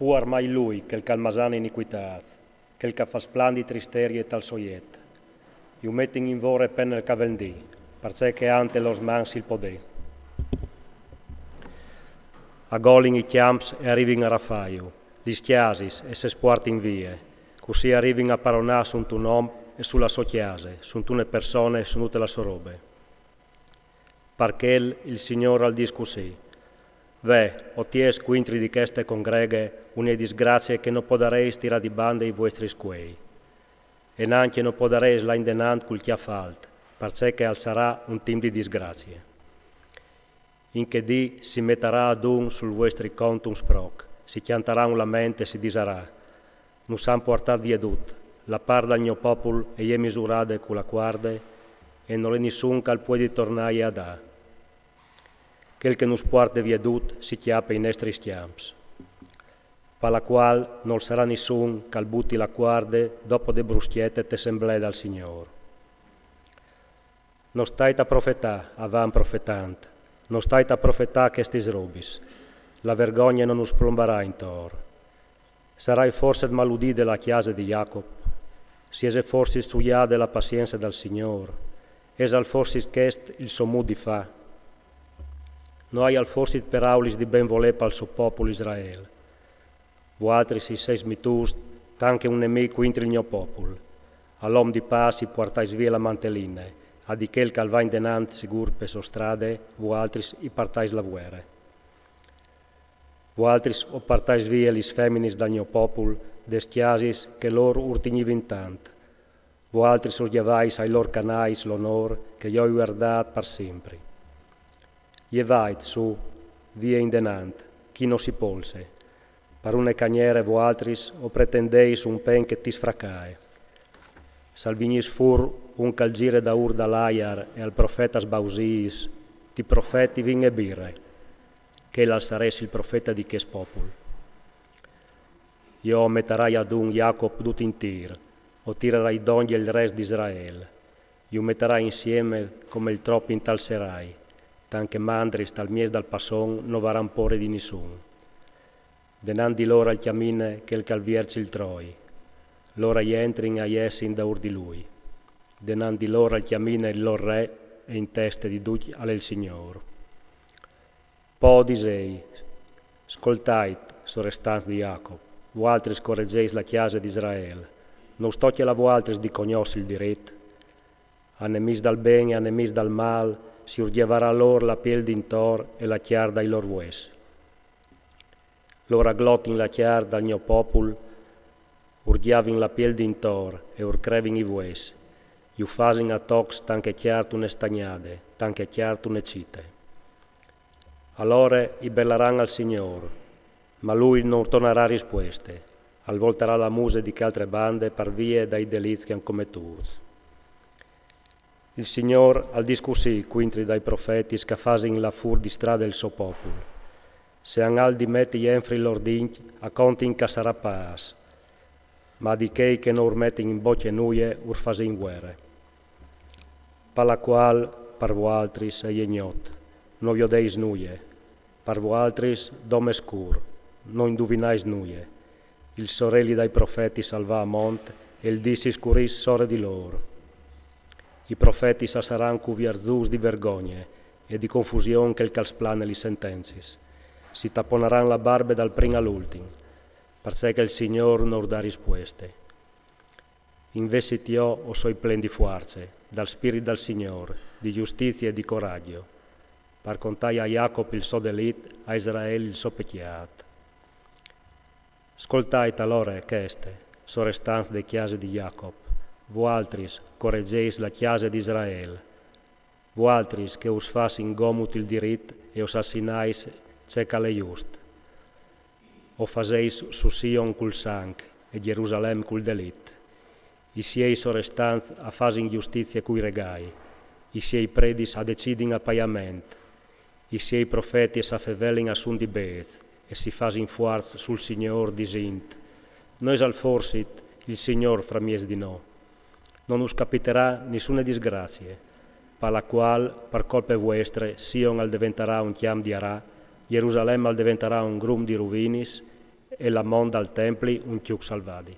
può mai lui che il calmasana iniquitaz, che il fa splendidi tristeri e tal soiet. Iu metting in vore penne il caveldì, perché che ante los mans il podè. A golin i chiamps e arrivin a Rafaio, gli schiasis e se spuartin vie, così arrivin a paronà sunt un om e sulla sua chiase, sunt une persone e sunt tutte la sua robe. Perché il Signore al discusì, o ties quintri di queste congreghe une disgrazie che non podareis tira di bande i vostri squei, e neanche non podareis la indenant col chiafalt, perché alzarà un team di disgrazie. In che dì si metterà ad un sul vostri contum sproc, si chianterà un lamento e si disarà, non s'han portat via tut, la par dal mio popolo e je misurade con la guarde, e non è nessun che può ritornare ad a. Quel che nos porta via tut si chiappa i nostri schiamps, per la qual non sarà nessun che butti la guarde dopo de bruschiette te semblè dal Signore. Non stai a profetà, avan profetant, non stai a profetà che stis robis, la vergogna non us plombarà intor. Sarai forse maludì della chiesa di Jacob, siese forse studià della pazienza del Signore, es al forse chest il suo mood di fa, no hai al forse per aulis di ben volè al suo popolo Israele. Voaltri si seis mitus, tanche un nemico intri il mio popolo, all'om di passi portais via la mantelline, a di quel che va in denant sigur per so strade, voaltris i partais la guerra. Voaltris o partais via lis feminis dal mio popolo, des chiasis che lor urtignivin tant. Voaltris urgiavais ai lor canais l'onor che io ho erdat per sempre. Ievait su, via in denant, chi non si polse, per une cagnere voaltris o pretendeis un pen che ti sfracae. Salvinis fur un calgire da ur da laiar e al profeta sbausis, ti profeti vin e birre, che l'alzaresi il profeta di che popol. Io metterai ad un Jacob tut in tir, o tirerai d'ogni il res di Israele. Io metterai insieme come il troppo intalserai, tanche mandris tal mies dal passon non varan pore di nessun. Denan di loro al chiamine che il calvierci il troi, l'ora gli entrin a jessin da ur di lui. Denan di loro al chiamine il lor re e in teste di duc al Signor. Po disei, scoltait, sorestanz di Jacob, voaltris correggeis la chiesa di Israele, non sto che la voaltris di cognossi il diritto, a nemis dal bene e a nemis dal mal, si urgiavarà lor la piel d'intor e la chiar dai lor vues. Lora glottin la chiar dal mio popol, urgiavin la piel d'intor e urcrevin i vues, iu fasin a tox tanche chiartune stagnade, tanche chiartune cite. Allora i bellaran al Signor, ma lui non tornerà risposte, al volterà la muse di che altre bande per vie dai delizi che han come tuus. Il Signor al discussi quintri dai profeti scafasin la fur di strada il suo popolo. Se an al di metti enfri l'ordin a conti in casarà paas, ma di chei che non urmetin in bocce nuie urfasin guerre. Per la qual per voaltris e ignot, non viodeis nuie, per voaltris dome scur, non indovinais nuie. Il sorelli dai profeti salva a mont e il di si scuris sore di loro. I profeti saran cuvierzus di vergogne e di confusion che il calsplane li sentenzis. Si tapponeran la barbe dal prim all'ultim, perché il Signor non dà risposte. Investitio o soi plen di forze, dal spirito del Signor, di giustizia e di coraggio, per contare a Jacob il suo delit, a Israele il suo peccato. Ascoltate allora queste, sorestanze de chiese di Jacob, voaltris correggeis la chiesa di Israele, voaltris che us fasin gomut il dirit e us assinais cecale just, o faseis su Sion cul sang e Gerusalem cul delit, i siei sorestanze a fasin giustizia cui regai, i siei predis a decidin a paiament, i siei profeti a fevelin a sun di bez, e si fasin fuarz sul Signor disint, noi al forsit il Signor fra mies di no. Non us capiterà nessuna disgrazie, per la qual, per colpe vostre, Sion al diventerà un chiam di Arà, Gerusalemme al diventerà un grum di ruvinis, e la monda al templi un chiuc salvadi.